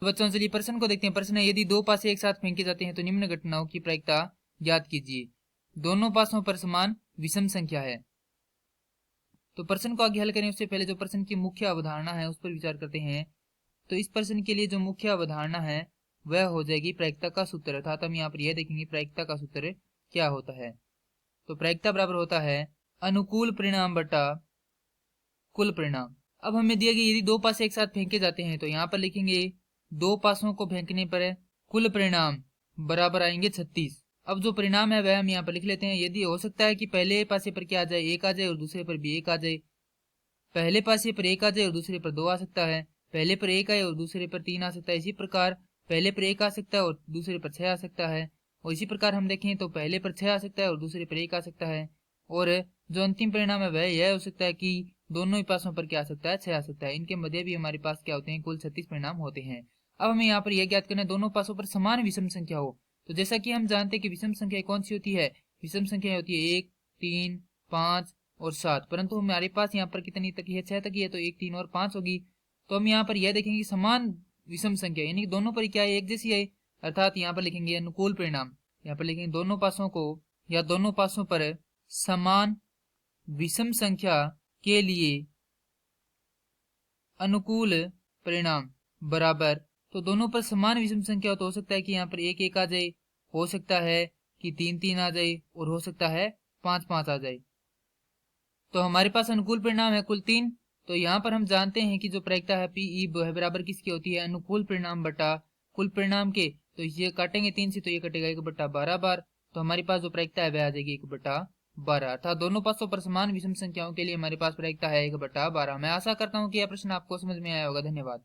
तो बच्चों चलिए प्रश्न को देखते हैं। प्रश्न है, यदि दो पासे एक साथ फेंके जाते हैं तो निम्न घटनाओं की प्रायिकता ज्ञात कीजिए। दोनों पासों पर समान विषम संख्या है। तो प्रश्न को आगे हल करें उससे पहले जो प्रश्न की मुख्य अवधारणा है उस पर विचार करते हैं। तो इस प्रश्न के लिए जो मुख्य अवधारणा है वह हो जाएगी प्रायिकता का सूत्र, अर्थात हम यहाँ पर यह देखेंगे प्रायिकता का सूत्र क्या होता है। तो प्रायिकता बराबर होता है अनुकूल परिणाम बटा कुल परिणाम। अब हमें दिया गया यदि दो पासे एक साथ फेंके जाते हैं तो यहाँ पर लिखेंगे दो पासों को फेंकने पर कुल परिणाम बराबर आएंगे 36। अब जो परिणाम है वह हम यहाँ पर लिख लेते हैं। यदि हो सकता है कि पहले पासे पर क्या आ जाए, एक आ जाए और दूसरे पर भी एक आ जाए। पहले पासे पर एक आ जाए और दूसरे पर दो आ सकता है, पहले पर एक आए और दूसरे पर तीन आ सकता है। इसी प्रकार पहले पर एक आ सकता है और दूसरे पर 6 आ सकता है। और इसी प्रकार हम देखें तो पहले पर 6 आ सकता है और दूसरे पर एक आ सकता है। और जो अंतिम परिणाम है वह यह हो सकता है कि दोनों ही पासों पर क्या आ सकता है, 6 आ सकता है। इनके मध्य भी हमारे पास क्या होते हैं, कुल 36 परिणाम होते हैं। अब हमें यहाँ पर यह ज्ञात करना है दोनों पासों पर समान विषम संख्या हो। तो जैसा कि हम जानते हैं कि विषम संख्या कौन सी होती है, विषम संख्या होती है 1, 3, 5 और 7, परंतु हमारे पास यहाँ पर कितनी तक है, 6 तक ही है, तो 1, 3 और 5 होगी। तो हम यहाँ पर यह देखेंगे समान विषम संख्या यानी दोनों पर क्या है, एक जैसी है, अर्थात यहाँ पर लिखेंगे अनुकूल परिणाम। यहाँ पर लिखेंगे दोनों पासों को या दोनों पासों पर समान विषम संख्या के लिए अनुकूल परिणाम बराबर। तो दोनों पर समान विषम संख्या तो हो सकता है कि यहाँ पर 1, 1 आ जाए, हो सकता है कि 3, 3 आ जाए और हो सकता है 5, 5 आ जाए। तो हमारे पास अनुकूल परिणाम है कुल 3। तो यहाँ पर हम जानते हैं कि जो प्रायिकता है पी बराबर किसकी होती है, अनुकूल परिणाम बटा कुल परिणाम के। तो ये काटेंगे 3 से तो ये कटेगा 1/12 बार। तो हमारे पास जो प्रायिकता है वह आ जाएगी 1/12, अर्थात दोनों पासों पर समान विषम संख्याओं के लिए हमारे पास प्रायिकता है 1/12। मैं आशा करता हूँ कि यह प्रश्न आपको समझ में आया होगा। धन्यवाद।